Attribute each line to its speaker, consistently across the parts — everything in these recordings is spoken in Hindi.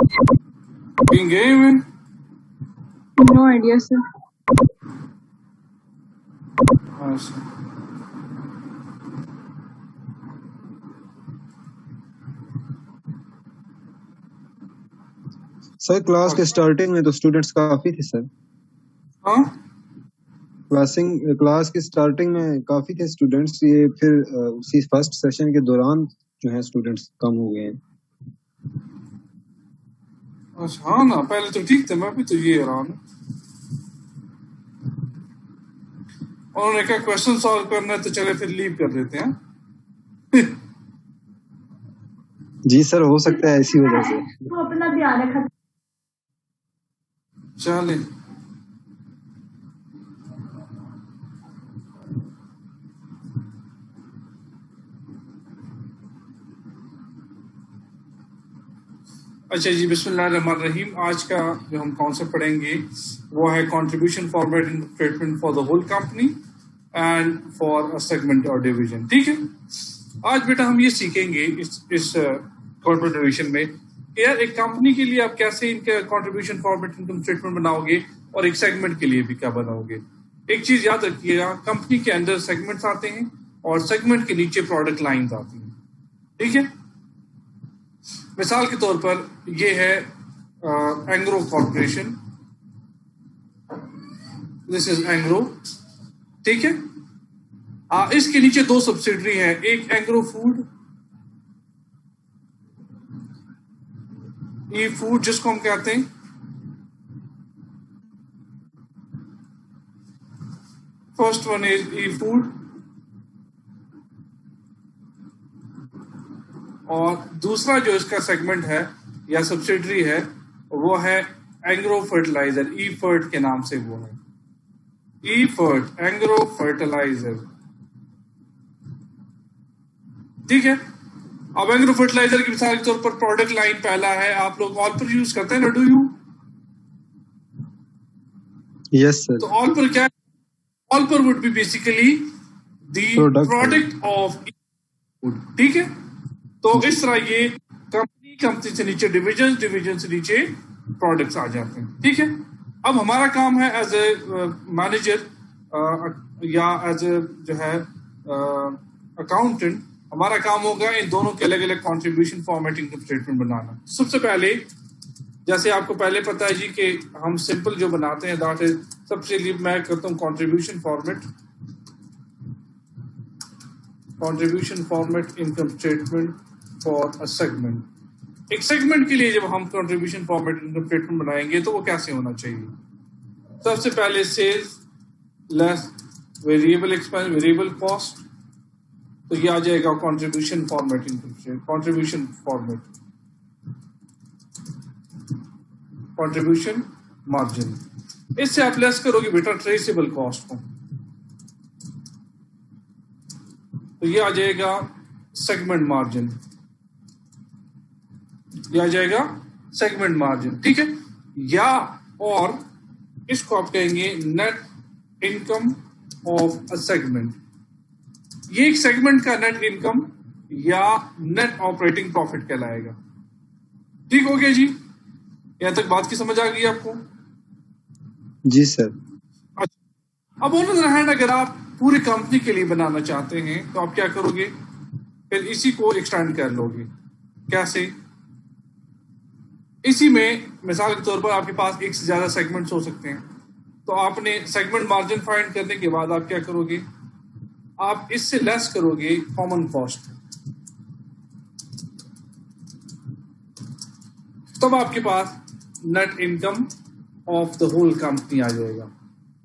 Speaker 1: कहीं गए हुए?
Speaker 2: No idea sir.
Speaker 1: अच्छा,
Speaker 3: सर क्लास के स्टार्टिंग में तो स्टूडेंट्स काफी थे सर।
Speaker 1: हाँ
Speaker 3: क्लास की स्टार्टिंग में काफी थे स्टूडेंट्स, ये फिर उसी फर्स्ट सेशन के दौरान जो है स्टूडेंट्स कम हो गए हैं।
Speaker 1: अच्छा, हाँ ना, पहले तो ठीक थे, मैं भी तो ये रहा हूँ। उन्होंने कहा क्वेश्चन सॉल्व करना है तो चले फिर लीव कर देते हैं।
Speaker 3: जी सर, हो सकता है ऐसी वजह से।
Speaker 2: तो अपना ध्यान रखा।
Speaker 1: चले अच्छा जी, बिस्मिल्लाहिर्रहमानिर्रहीम। आज का जो हम कॉन्सेप्ट पढ़ेंगे वो है contribution format in statement for the whole company and for a segment और डिवीजन। ठीक है, आज बेटा हम ये सीखेंगे इस कॉर्पोरेट डिवीजन में यार एक कंपनी के लिए आप कैसे इनका कंट्रीब्यूशन फॉर्मेट इनकम स्टेटमेंट बनाओगे और एक सेगमेंट के लिए भी क्या बनाओगे। एक चीज याद रखिएगा, कंपनी के अंदर सेगमेंट्स आते हैं और सेगमेंट के नीचे प्रोडक्ट लाइंस आती हैं। ठीक है, मिसाल के तौर पर ये है Engro corporation, this is Engro. ठीक है, इसके नीचे दो सब्सिडरी है, एक एंग्रो फूड, ई फूड जिसको हम कहते हैं, first one is E food, और दूसरा जो इसका सेगमेंट है या सब्सिडरी है वो है एंग्रो फर्टिलाइजर, ई फर्ट के नाम से वो है, ई फर्ट एंग्रो फर्टिलाइजर। ठीक है, अब एंग्रो फर्टिलाइजर की मिसाल के तौर पर प्रोडक्ट लाइन पहला है, आप लोग ऑल पर यूज करते हैं ना, डू यू?
Speaker 3: Yes sir.
Speaker 1: तो ऑल पर क्या, ऑल पर would be basically the product of food. ठीक है, तो इस तरह ये कंपनी से नीचे डिवीजन, डिवीजन से नीचे प्रोडक्ट्स आ जाते हैं। ठीक है, अब हमारा काम है एज ए मैनेजर या एज ए जो है अकाउंटेंट, हमारा काम होगा इन दोनों के अलग अलग कंट्रीब्यूशन फॉर्मेट इनकम स्टेटमेंट बनाना। सबसे पहले जैसे आपको पहले पता है जी कि हम सिंपल जो बनाते हैं दैट इज, सबसे लिए मैं करता हूँ contribution format income statement for a segment. एक सेगमेंट के लिए जब हम कंट्रीब्यूशन फॉर्मेट इनकम स्टेटमेंट बनाएंगे तो वो कैसे होना चाहिए। सबसे पहले sales less variable expense, variable cost, तो ये आ जाएगा contribution format income statement, contribution margin. इससे आप लेस करोगे बेटा ट्रेसेबल कॉस्ट को, तो ये आ जाएगा सेगमेंट मार्जिन, ये आ जाएगा सेगमेंट मार्जिन। ठीक है, या और इसको आप कहेंगे net income of a segment. ये एक सेगमेंट का नेट इनकम या नेट ऑपरेटिंग प्रॉफिट कहलाएगा। ठीक हो गया जी, यहां तक बात की समझ आ गई आपको?
Speaker 3: जी सर।
Speaker 1: अच्छा, अब ऑन द अदर हैंड अगर आप पूरी कंपनी के लिए बनाना चाहते हैं तो आप क्या करोगे, फिर इसी को एक्सटेंड कर लोगे। कैसे? इसी में मिसाल के तौर पर आपके पास एक से ज्यादा सेगमेंट्स हो सकते हैं, तो आपने सेगमेंट मार्जिन फाइंड करने के बाद आप क्या करोगे, आप इससे लेस करोगे कॉमन कॉस्ट, तब आपके पास net income of the whole company आ जाएगा।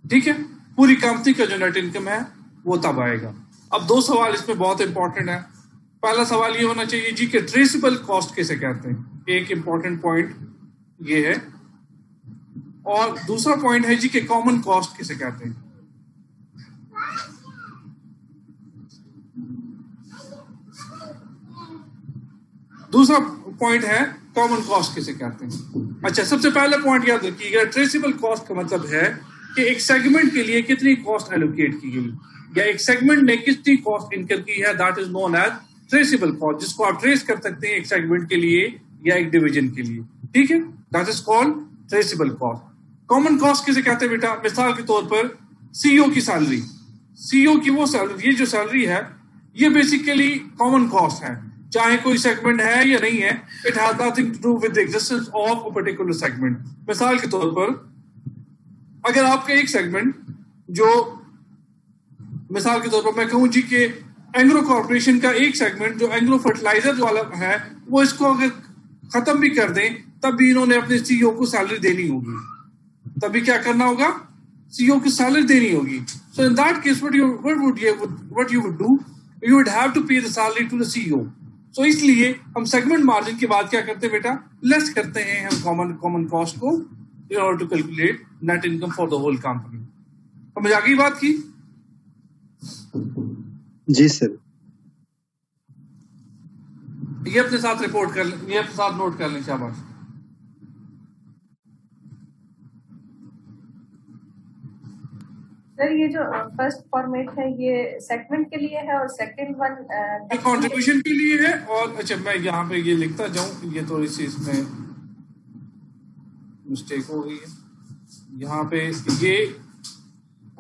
Speaker 1: ठीक है, पूरी कंपनी का जो नेट इनकम है वो तब आएगा। अब दो सवाल इसमें बहुत इंपॉर्टेंट है। पहला सवाल ये होना चाहिए जी कि ट्रेसेबल कॉस्ट किसे कहते हैं, एक इंपॉर्टेंट पॉइंट ये है, और दूसरा पॉइंट है जी कि कॉमन कॉस्ट किसे कहते हैं। दूसरा पॉइंट है कॉमन कॉस्ट किसे कहते हैं। अच्छा, सबसे पहला पॉइंट याद रखिएगा, ट्रेसेबल कॉस्ट का मतलब है कि एक सेगमेंट के लिए कितनी कॉस्ट एलोकेट की गई या एक सेगमेंट ने कितनी कॉस्ट इनकर की है, that is known as traceable cost, जिसको आप ट्रेस कर सकते हैं एक सेगमेंट के लिए या एक डिवीजन के लिए। ठीक है, that is called traceable cost. Common cost किसे कहते हैं बेटा? मिसाल के तौर पर सीईओ की सैलरी, सीईओ की वो सैलरी, ये जो सैलरी है ये बेसिकली कॉमन कॉस्ट है, चाहे कोई सेगमेंट है या नहीं है, it has nothing to do with the existence of a particular segment. मिसाल के तौर पर अगर आपका एक सेगमेंट जो, मिसाल के तौर पर मैं कहूं जी कि एंग्रो कॉर्पोरेशन का एक सेगमेंट जो एंग्रो फर्टिलाइजर वाला है, वो इसको अगर खत्म भी कर दें तब भी इन्होंने अपने सीईओ को सैलरी देनी होगी, तभी क्या करना होगा? सीईओ की सैलरी देनी होगी। So in that case what you would do, you would have to pay the salary to the CEO. So इसलिए हम सेगमेंट मार्जिन के बाद क्या करते हैं बेटा? लेस करते हैं हम कॉमन कॉस्ट को in order to calculate net income for the whole company. समझ आ गई बात की?
Speaker 3: जी सर।
Speaker 1: ये अपने साथ रिपोर्ट कर लें, ये अपने साथ नोट कर लें, शाबाश।
Speaker 2: सर ये जो फर्स्ट फॉर्मेट है ये सेगमेंट के लिए है और सेकंड वन
Speaker 1: कंट्रीब्यूशन के लिए है। और अच्छा मैं यहाँ पे ये लिखता जाऊं, ये थोड़ी सी इसमें मिस्टेक हो गई है, यहाँ पे ये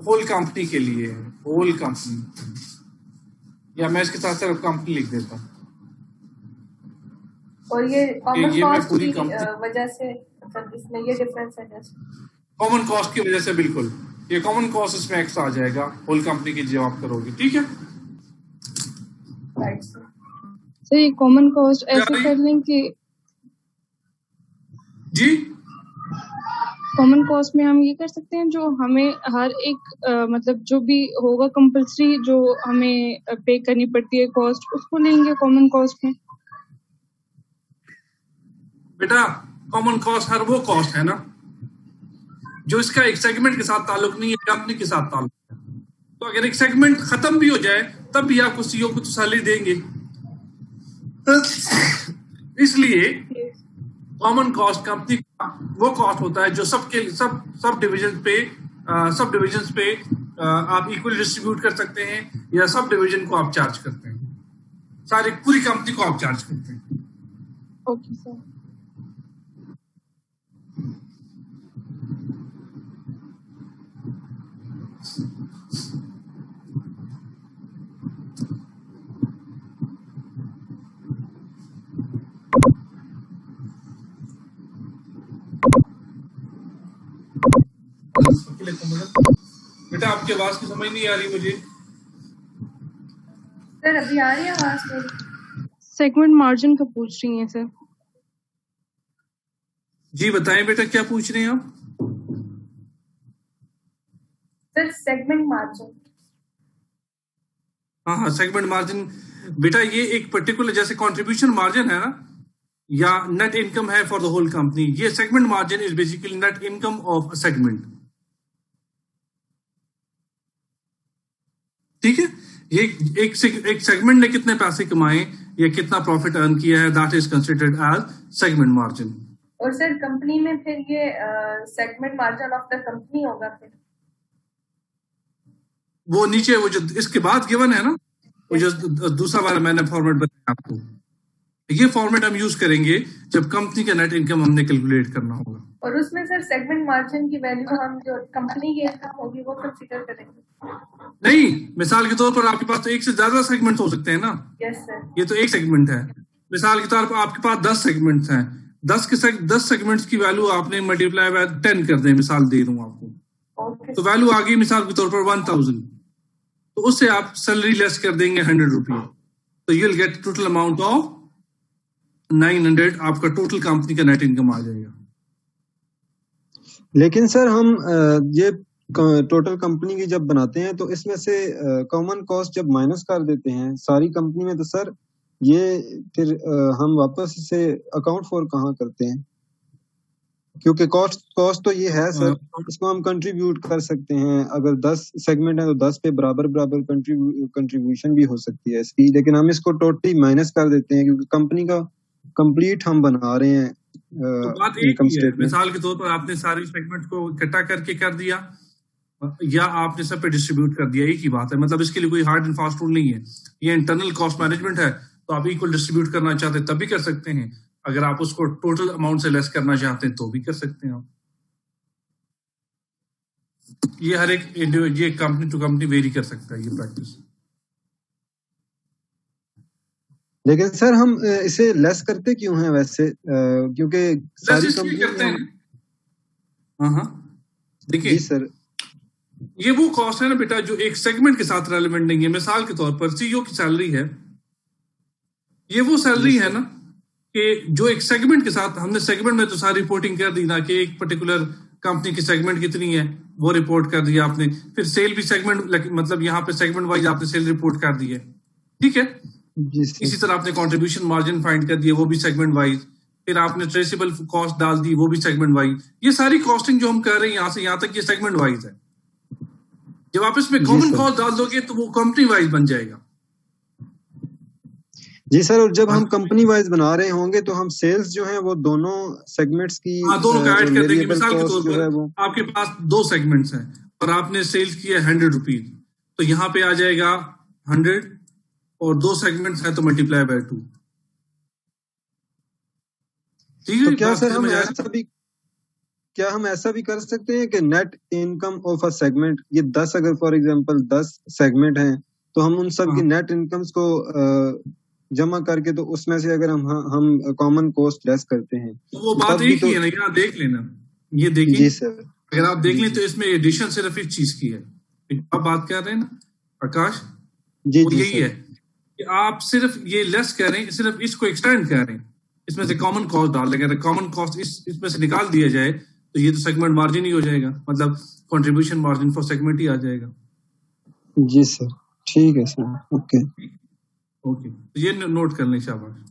Speaker 1: होल कंपनी के लिए है, होल कंपनी, या मैं इसके साथ सिर्फ कंपनी लिख देता हूँ।
Speaker 2: और ये कॉमन
Speaker 1: ये मैं
Speaker 2: कॉस्ट
Speaker 1: पूरी
Speaker 2: की वजह से मतलब इसमें ये डिफरेंस है जस्ट
Speaker 1: कॉमन कॉस्ट की वजह से, बिल्कुल ये कॉमन कॉस्ट इसमें एक्स्ट्रा आ जाएगा होल कंपनी की जब आप करोगे, ठीक है?
Speaker 2: राइट
Speaker 4: सर ये कॉमन कॉस्ट ऐसे कर लें कि
Speaker 1: जी
Speaker 4: कॉमन कॉस्ट में हम ये कर सकते हैं जो हमें हर एक मतलब जो भी होगा कंपल्सरी जो हमें पे करनी पड़ती है कॉस्ट, उसको लेंगे कॉमन कॉस्ट में।
Speaker 1: बेटा कॉमन कॉस्ट हर वो कॉस्ट है ना जो इसका एक सेगमेंट के साथ ताल्लुक नहीं है, कंपनी के साथ ताल्लुक है। तो अगर एक सेगमेंट खत्म भी हो जाए तब भी आपको सीईओ को तो सैलरी देंगे। इसलिए कॉमन कॉस्ट कंपनी का वो कॉस्ट होता है जो सब डिविजन पे आप इक्वली डिस्ट्रीब्यूट कर सकते हैं, या सब डिवीजन को आप चार्ज करते हैं, सारी पूरी कंपनी को आप चार्ज करते हैं।
Speaker 4: Okay sir.
Speaker 1: बेटा आपकी आवाज की समझ नहीं आ रही मुझे।
Speaker 2: सर अभी आ रही है आवाज मेरी?
Speaker 4: सेगमेंट मार्जिन का पूछ रही हैं सर।
Speaker 1: जी बताएं बेटा क्या पूछ रहे हैं आप?
Speaker 2: Sir segment margin.
Speaker 1: हाँ सेगमेंट मार्जिन बेटा ये एक पर्टिकुलर जैसे कंट्रीब्यूशन मार्जिन है ना, या नेट इनकम है फॉर द होल कंपनी, ये segment margin is basically net income of a segment. ठीक है, ये एक सेगमेंट ने कितने पैसे कमाए या कितना प्रॉफिट अर्न किया है, that is considered as segment margin.
Speaker 2: और सर कंपनी में फिर ये segment margin of the company होगा फिर
Speaker 1: वो नीचे वो जो इसके बाद गिवन है ना, वो जो दूसरा वाला मैंने फॉर्मेट बताया आपको, ये फॉर्मेट हम यूज करेंगे जब कंपनी का नेट इनकम हमने कैलकुलेट करना होगा।
Speaker 2: और उसमें सर सेगमेंट मार्जिन की वैल्यू हम जो कंपनी की इनकम होगी वो कंसीडर करेंगे?
Speaker 1: नहीं, मिसाल के तौर पर आपके पास तो एक से ज्यादा सेगमेंट हो सकते हैं ना।
Speaker 2: Yes sir.
Speaker 1: ये तो एक सेगमेंट है। मिसाल के तौर पर आपके पास 10 सेगमेंट्स हैं, 10 सेगमेंट्स की वैल्यू आपने मल्टीप्लाई बाय 10 कर दें, मिसाल दे रहा हूं आपको।
Speaker 2: ओके।
Speaker 1: तो वैल्यू आ गई मिसाल के तौर पर 1000, तो उससे आप सैलरी लेस कर देंगे 100 रुपये, तो you will get total amount of 900, आपका टोटल कंपनी का नेट इनकम आ जाएगा।
Speaker 3: लेकिन सर हम ये टोटल कंपनी की जब बनाते हैं तो इसमें से कॉमन कॉस्ट जब माइनस कर देते हैं सारी कंपनी में, तो सर ये फिर हम वापस इसे अकाउंट फॉर कहाँ करते हैं? क्योंकि कॉस्ट तो ये है सर, इसको हम कंट्रीब्यूट कर सकते हैं। अगर 10 सेगमेंट है तो 10 पे बराबर कंट्रीब्यूशन भी हो सकती है इसकी, लेकिन हम इसको टोटली माइनस कर देते हैं क्योंकि कंपनी का कंप्लीट हम बना रहे हैं
Speaker 1: तो बात एक ही है, मिसाल के तौर पर आपने सारी सेगमेंट को इकट्ठा करके कर दिया या आपने सब पे डिस्ट्रीब्यूट कर दिया, एक ही बात है। मतलब इसके लिए कोई हार्ड एंड फास्ट रूल नहीं है, ये इंटरनल कॉस्ट मैनेजमेंट है। तो आप इक्वल डिस्ट्रीब्यूट करना चाहते तब भी कर सकते हैं, अगर आप उसको टोटल अमाउंट से लेस करना चाहते हैं तो भी कर सकते हैं आप। ये हर एक ये कंपनी टू कंपनी वेरी कर सकता है ये प्रैक्टिस।
Speaker 3: लेकिन सर हम इसे लेस करते क्यों हैं वैसे? क्योंकि सारी
Speaker 1: इसलिए
Speaker 3: कंपनी
Speaker 1: करते हैं। हाँ देखिए
Speaker 3: जी सर,
Speaker 1: ये वो कॉस्ट है ना बेटा जो एक सेगमेंट के साथ रेलेवेंट नहीं है। मिसाल के तौर पर सीईओ की सैलरी है, ये वो सैलरी है ना कि जो एक सेगमेंट के साथ, हमने सेगमेंट में तो सारी रिपोर्टिंग कर दी ना कि एक पर्टिकुलर कंपनी की सेगमेंट कितनी है वो रिपोर्ट कर दिया आपने, फिर सेल भी सेगमेंट मतलब यहाँ पे सेगमेंट वाइज आपने सेल रिपोर्ट कर दी है, ठीक है।
Speaker 3: जी सर,
Speaker 1: इसी तरह आपने कंट्रीब्यूशन मार्जिन फाइंड कर दिए वो भी सेगमेंट वाइज, फिर आपने ट्रेसेबल कॉस्ट डाल दी वो भी सेगमेंट वाइज। ये सारी कॉस्टिंग जो हम कर रहे हैं यहाँ से यहाँ तक ये सेगमेंट वाइज है। जब आप इसमें
Speaker 3: जी
Speaker 1: कॉमन
Speaker 3: सर।
Speaker 1: कॉस्ट डाल दोगे तो वो कंपनी वाइज बन जाएगा।
Speaker 3: जी सर, और जब हम कंपनी वाइज बना रहे होंगे तो हम सेल्स जो है वो दोनों सेगमेंट्स की
Speaker 1: हाँ दोनों का ऐड कर देंगे।
Speaker 3: वेरिएबल
Speaker 1: मिसाल के तौर
Speaker 3: कॉस्ट जो है
Speaker 1: पर
Speaker 3: वो
Speaker 1: आपके पास 2 सेगमेंट्स हैं और आपने सेल्स किया 100 रुपीज, तो यहाँ पे आ जाएगा 100 और 2 सेगमेंट्स है तो मल्टीप्लाई बाय 2। ठीक है,
Speaker 3: तो क्या
Speaker 1: बात
Speaker 3: सर
Speaker 1: समझ
Speaker 3: हम
Speaker 1: आया?
Speaker 3: ऐसा भी कर सकते हैं कि net income of a segment, ये 10 अगर फॉर एग्जांपल 10 सेगमेंट हैं तो हम उन सब की नेट इनकम्स को जमा करके तो उसमें से अगर हम कॉमन कॉस्ट लेस करते हैं
Speaker 1: तो वो
Speaker 3: तो
Speaker 1: बात
Speaker 3: तब भी
Speaker 1: एक
Speaker 3: तो
Speaker 1: ही है ना, यहाँ देख लेना, ये देखें।
Speaker 3: जी सर,
Speaker 1: अगर आप देख
Speaker 3: जी
Speaker 1: लें तो इसमें एडिशन सिर्फ इस चीज की है, आप बात कर रहे हैं ना आकाश,
Speaker 3: जी
Speaker 1: वो
Speaker 3: जी
Speaker 1: यही
Speaker 3: सर,
Speaker 1: है कि आप सिर्फ ये लेस कर रहे हैं, सिर्फ इसको एक्सटेंड कर रहे हैं, इसमें से कॉमन कॉस्ट डाल देंगे। अगर कॉमन कॉस्ट इसमें से निकाल दिया जाए तो ये तो सेगमेंट मार्जिन ही हो जाएगा, मतलब कंट्रीब्यूशन मार्जिन फॉर सेगमेंट ही आ जाएगा।
Speaker 3: जी सर, ठीक है सर, ओके।
Speaker 1: ओके, ये नोट कर लें, शाबाश।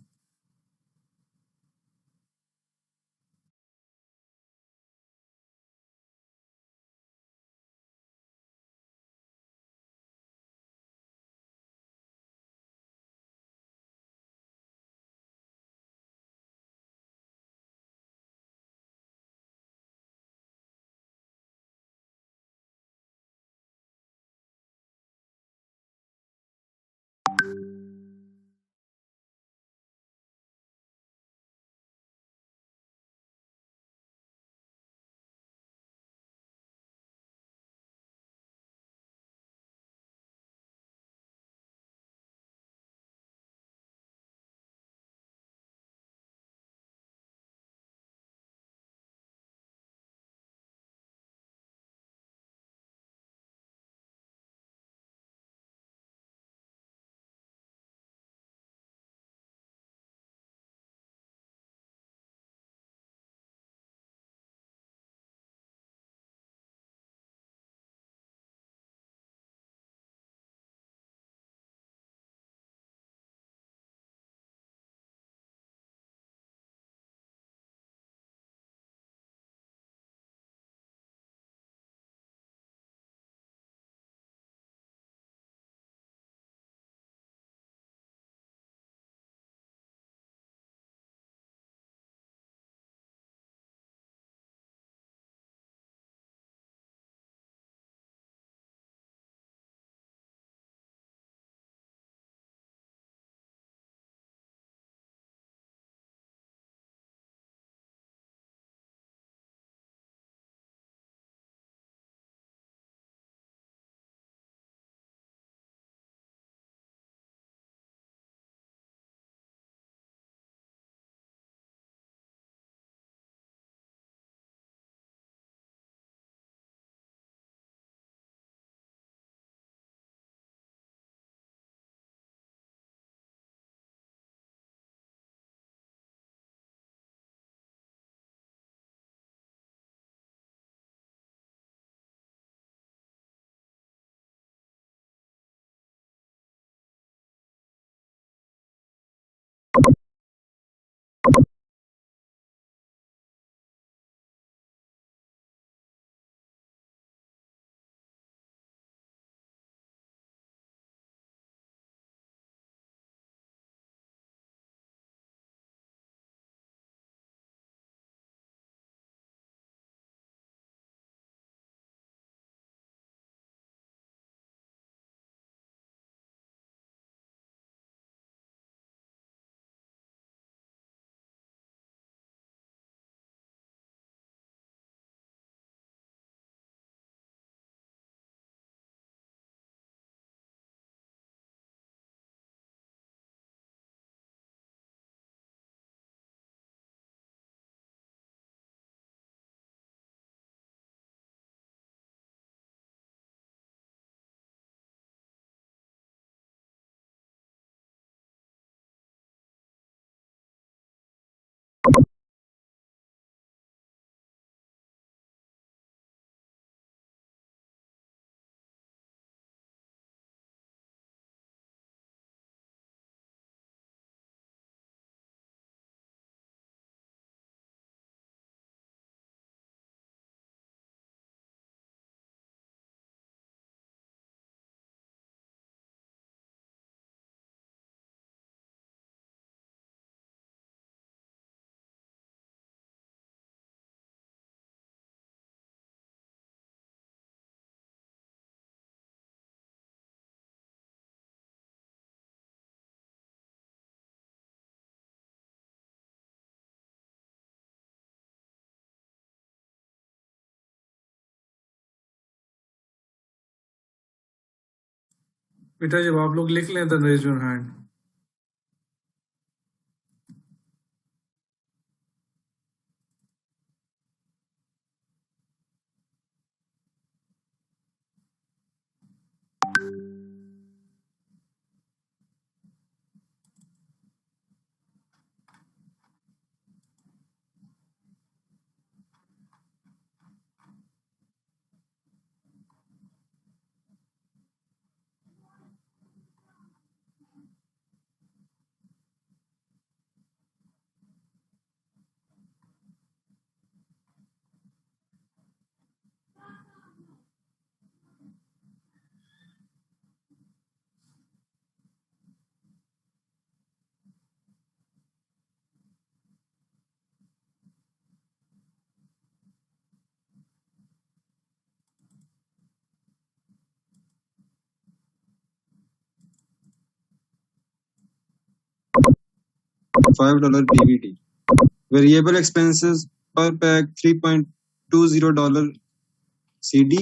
Speaker 1: बेटा जब आप लोग लिख लें तो raise your hand.
Speaker 3: $5 DVD. Variable expenses per pack $3.20 CD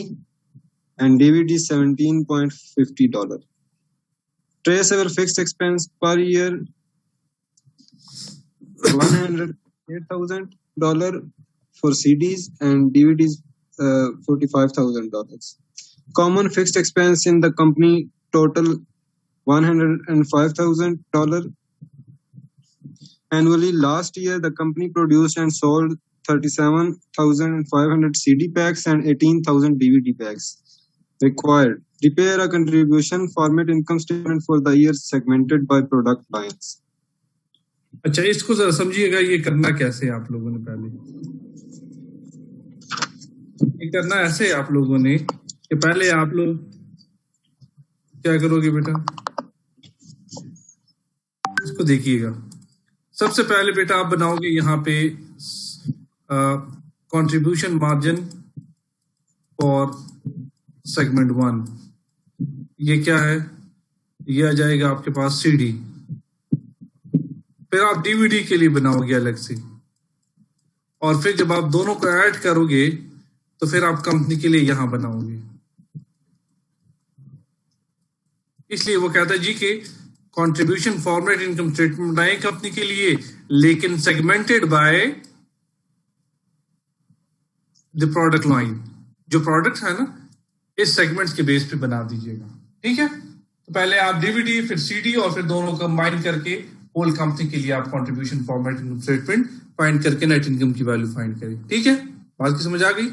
Speaker 3: and DVD $17.50. Traceable fixed expense per year $108,000 for CDs and DVDs $45,000. Common fixed expense in the company total $105,000. Annually, last year the company produced and sold 37,500 CD packs and 18,000 DVD packs. Required. Prepare a contribution format income statement for the year segmented by product lines.
Speaker 1: अच्छा, इसको जरा समझिएगा, ये करना कैसे आप लोगों ने। पहले ये करना ऐसे आप लोगों ने कि पहले आप लोग क्या करोगे बेटा, इसको देखिएगा। सबसे पहले बेटा आप बनाओगे यहाँ पे कंट्रीब्यूशन मार्जिन फॉर सेगमेंट 1। ये क्या है, ये आ जाएगा आपके पास सीडी। फिर आप डीवीडी के लिए बनाओगे अलग से, और फिर जब आप दोनों को ऐड करोगे तो फिर आप कंपनी के लिए यहां बनाओगे। इसलिए वो कहता है जी कि कंट्रीब्यूशन फॉर्मेट इनकम स्टेटमेंट बनाए कंपनी के लिए, लेकिन segmented by the product line. जो प्रोडक्ट्स है ना, इस सेगमेंट्स के बेस पे बना दीजिएगा, ठीक है। तो पहले आप डीवीडी, फिर सीडी, और फिर दोनों कंबाइन करके होल कंपनी के लिए आप contribution format income statement find करके नेट इनकम की वैल्यू फाइंड करें, ठीक है। बात की समझ आ गई?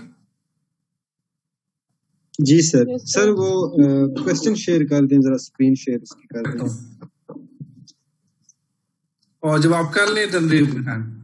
Speaker 3: जी सर। सर वो क्वेश्चन शेयर कर दें, जरा स्क्रीन शेयर उसकी कर दें।
Speaker 1: और जब आप कर लें तो रेज योर हैंड।